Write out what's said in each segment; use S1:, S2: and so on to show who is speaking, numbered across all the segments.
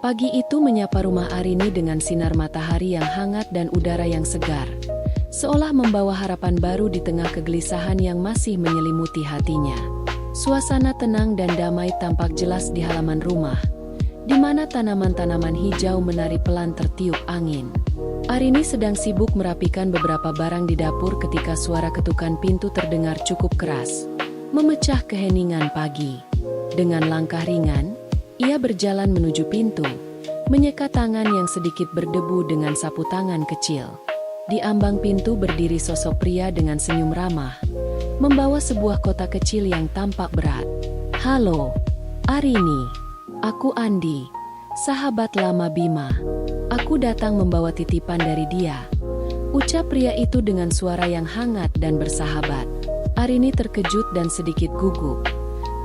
S1: Pagi itu menyapa rumah Arini dengan sinar matahari yang hangat dan udara yang segar, seolah membawa harapan baru di tengah kegelisahan yang masih menyelimuti hatinya. Suasana tenang dan damai tampak jelas di halaman rumah, di mana tanaman-tanaman hijau menari pelan tertiup angin. Arini sedang sibuk merapikan beberapa barang di dapur ketika suara ketukan pintu terdengar cukup keras, memecah keheningan pagi. Dengan langkah ringan, ia berjalan menuju pintu, menyeka tangan yang sedikit berdebu dengan sapu tangan kecil. Di ambang pintu berdiri sosok pria dengan senyum ramah, membawa sebuah kotak kecil yang tampak berat. "Halo, Arini. Aku Andi, sahabat lama Bima. Aku datang membawa titipan dari dia," ucap pria itu dengan suara yang hangat dan bersahabat. Arini terkejut dan sedikit gugup,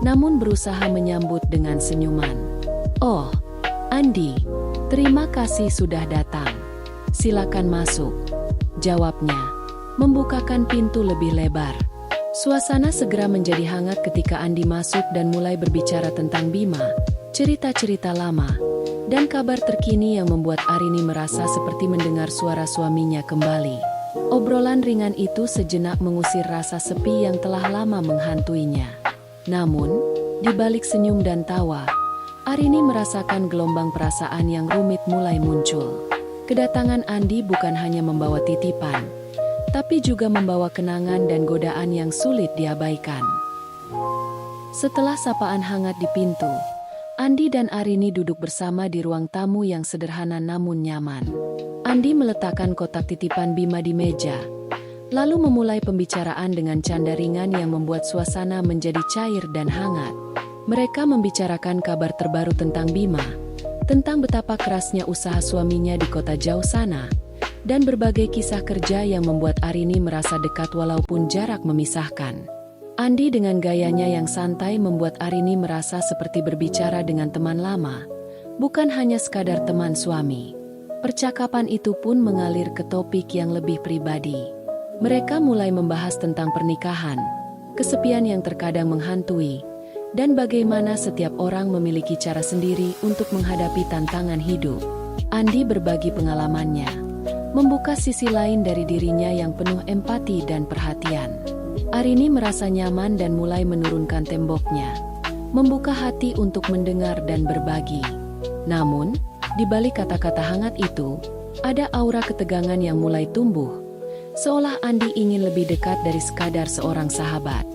S1: namun berusaha menyambut dengan senyuman. "Oh, Andi, terima kasih sudah datang. Silakan masuk," jawabnya, membukakan pintu lebih lebar. Suasana segera menjadi hangat ketika Andi masuk dan mulai berbicara tentang Bima, cerita-cerita lama, dan kabar terkini yang membuat Arini merasa seperti mendengar suara suaminya kembali. Obrolan ringan itu sejenak mengusir rasa sepi yang telah lama menghantuinya. Namun, di balik senyum dan tawa, Arini merasakan gelombang perasaan yang rumit mulai muncul. Kedatangan Andi bukan hanya membawa titipan, tapi juga membawa kenangan dan godaan yang sulit diabaikan. Setelah sapaan hangat di pintu, Andi dan Arini duduk bersama di ruang tamu yang sederhana namun nyaman. Andi meletakkan kotak titipan Bima di meja, lalu memulai pembicaraan dengan canda ringan yang membuat suasana menjadi cair dan hangat. Mereka membicarakan kabar terbaru tentang Bima, tentang betapa kerasnya usaha suaminya di kota jauh sana, dan berbagai kisah kerja yang membuat Arini merasa dekat walaupun jarak memisahkan. Andi dengan gayanya yang santai membuat Arini merasa seperti berbicara dengan teman lama, bukan hanya sekadar teman suami. Percakapan itu pun mengalir ke topik yang lebih pribadi. Mereka mulai membahas tentang pernikahan, kesepian yang terkadang menghantui, dan bagaimana setiap orang memiliki cara sendiri untuk menghadapi tantangan hidup. Andi berbagi pengalamannya, membuka sisi lain dari dirinya yang penuh empati dan perhatian. Arini merasa nyaman dan mulai menurunkan temboknya, membuka hati untuk mendengar dan berbagi. Namun, di balik kata-kata hangat itu, ada aura ketegangan yang mulai tumbuh, seolah Andi ingin lebih dekat dari sekadar seorang sahabat.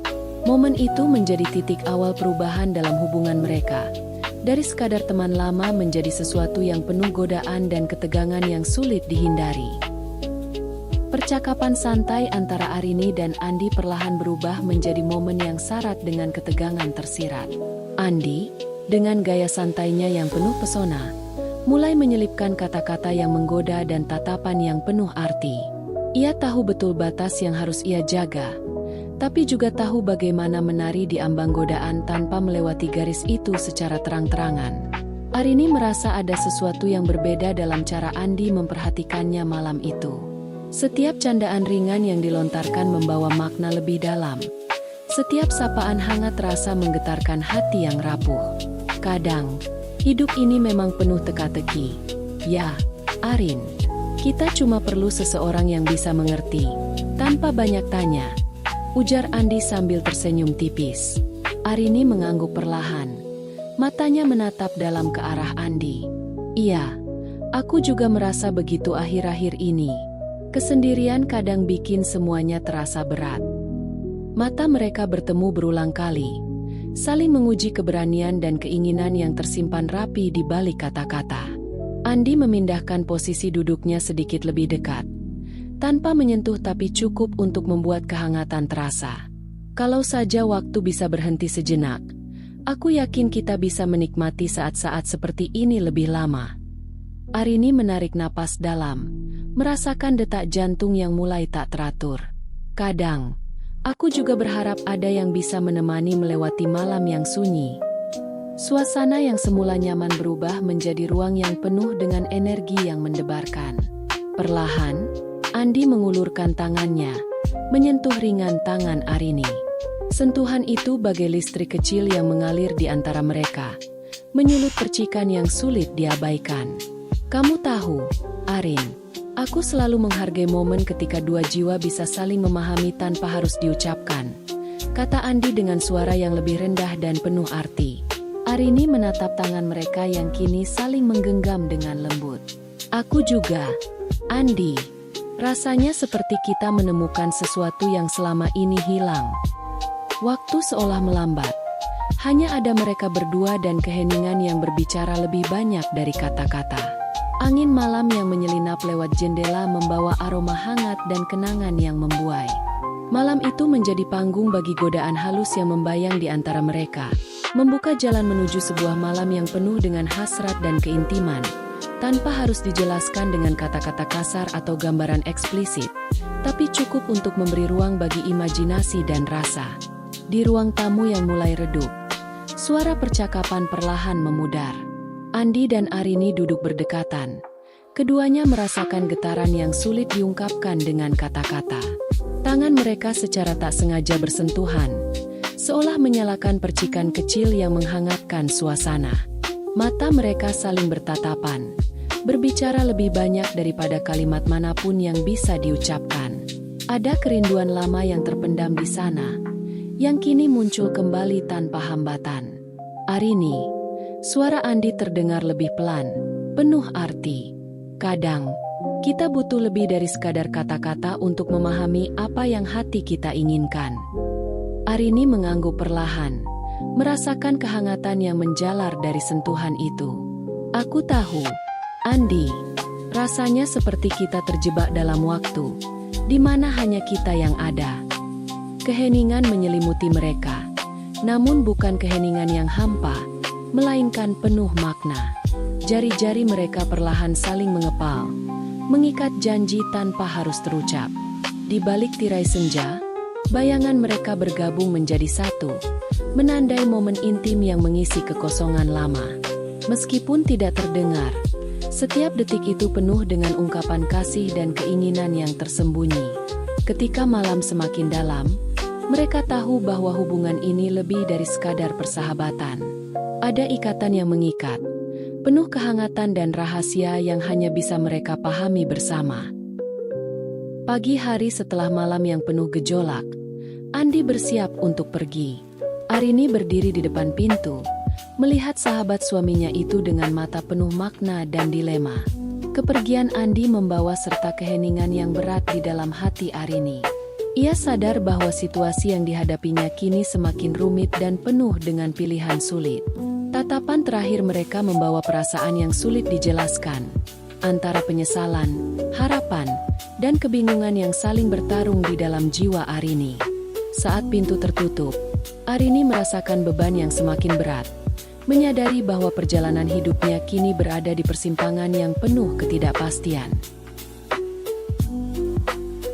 S1: Momen itu menjadi titik awal perubahan dalam hubungan mereka, dari sekadar teman lama menjadi sesuatu yang penuh godaan dan ketegangan yang sulit dihindari. Percakapan santai antara Arini dan Andi perlahan berubah menjadi momen yang syarat dengan ketegangan tersirat. Andi, dengan gaya santainya yang penuh pesona, mulai menyelipkan kata-kata yang menggoda dan tatapan yang penuh arti. Ia tahu betul batas yang harus ia jaga, tapi juga tahu bagaimana menari di ambang godaan tanpa melewati garis itu secara terang-terangan. Arini merasa ada sesuatu yang berbeda dalam cara Andi memperhatikannya malam itu. Setiap candaan ringan yang dilontarkan membawa makna lebih dalam. Setiap sapaan hangat terasa menggetarkan hati yang rapuh. Kadang, hidup ini memang penuh teka-teki. Ya, Arin, kita cuma perlu seseorang yang bisa mengerti, tanpa banyak tanya, ujar Andi sambil tersenyum tipis. Arini mengangguk perlahan, matanya menatap dalam ke arah Andi. "Iya, aku juga merasa begitu akhir-akhir ini. Kesendirian kadang bikin semuanya terasa berat." Mata mereka bertemu berulang kali, saling menguji keberanian dan keinginan yang tersimpan rapi di balik kata-kata. Andi memindahkan posisi duduknya sedikit lebih dekat, tanpa menyentuh tapi cukup untuk membuat kehangatan terasa. "Kalau saja waktu bisa berhenti sejenak, aku yakin kita bisa menikmati saat-saat seperti ini lebih lama." Arini menarik napas dalam, merasakan detak jantung yang mulai tak teratur. "Kadang, aku juga berharap ada yang bisa menemani melewati malam yang sunyi." Suasana yang semula nyaman berubah menjadi ruang yang penuh dengan energi yang mendebarkan. Perlahan, Andi mengulurkan tangannya, menyentuh ringan tangan Arini. Sentuhan itu bagai listrik kecil yang mengalir di antara mereka, menyulut percikan yang sulit diabaikan. Kamu tahu, Arin, aku selalu menghargai momen ketika dua jiwa bisa saling memahami tanpa harus diucapkan, kata Andi dengan suara yang lebih rendah dan penuh arti. Arini menatap tangan mereka yang kini saling menggenggam dengan lembut. Aku juga, Andi. Rasanya seperti kita menemukan sesuatu yang selama ini hilang. Waktu seolah melambat. Hanya ada mereka berdua dan keheningan yang berbicara lebih banyak dari kata-kata. Angin malam yang menyelinap lewat jendela membawa aroma hangat dan kenangan yang membuai. Malam itu menjadi panggung bagi godaan halus yang membayang di antara mereka, membuka jalan menuju sebuah malam yang penuh dengan hasrat dan keintiman, tanpa harus dijelaskan dengan kata-kata kasar atau gambaran eksplisit, tapi cukup untuk memberi ruang bagi imajinasi dan rasa. Di ruang tamu yang mulai redup, suara percakapan perlahan memudar. Andi dan Arini duduk berdekatan. Keduanya merasakan getaran yang sulit diungkapkan dengan kata-kata. Tangan mereka secara tak sengaja bersentuhan, seolah menyalakan percikan kecil yang menghangatkan suasana. Mata mereka saling bertatapan, berbicara lebih banyak daripada kalimat manapun yang bisa diucapkan. Ada kerinduan lama yang terpendam di sana, yang kini muncul kembali tanpa hambatan. Arini, suara Andi terdengar lebih pelan, penuh arti. Kadang, kita butuh lebih dari sekadar kata-kata untuk memahami apa yang hati kita inginkan. Arini mengangguk perlahan, merasakan kehangatan yang menjalar dari sentuhan itu. Aku tahu, Andi, rasanya seperti kita terjebak dalam waktu, di mana hanya kita yang ada. Keheningan menyelimuti mereka, namun bukan keheningan yang hampa, melainkan penuh makna. Jari-jari mereka perlahan saling mengepal, mengikat janji tanpa harus terucap. Di balik tirai senja, bayangan mereka bergabung menjadi satu, menandai momen intim yang mengisi kekosongan lama. Meskipun tidak terdengar, setiap detik itu penuh dengan ungkapan kasih dan keinginan yang tersembunyi. Ketika malam semakin dalam, mereka tahu bahwa hubungan ini lebih dari sekadar persahabatan. Ada ikatan yang mengikat, penuh kehangatan dan rahasia yang hanya bisa mereka pahami bersama. Pagi hari setelah malam yang penuh gejolak, Andi bersiap untuk pergi. Arini berdiri di depan pintu, melihat sahabat suaminya itu dengan mata penuh makna dan dilema. Kepergian Andi membawa serta keheningan yang berat di dalam hati Arini. Ia sadar bahwa situasi yang dihadapinya kini semakin rumit dan penuh dengan pilihan sulit. Tatapan terakhir mereka membawa perasaan yang sulit dijelaskan, antara penyesalan, harapan, dan kebingungan yang saling bertarung di dalam jiwa Arini. Saat pintu tertutup, Arini merasakan beban yang semakin berat, menyadari bahwa perjalanan hidupnya kini berada di persimpangan yang penuh ketidakpastian.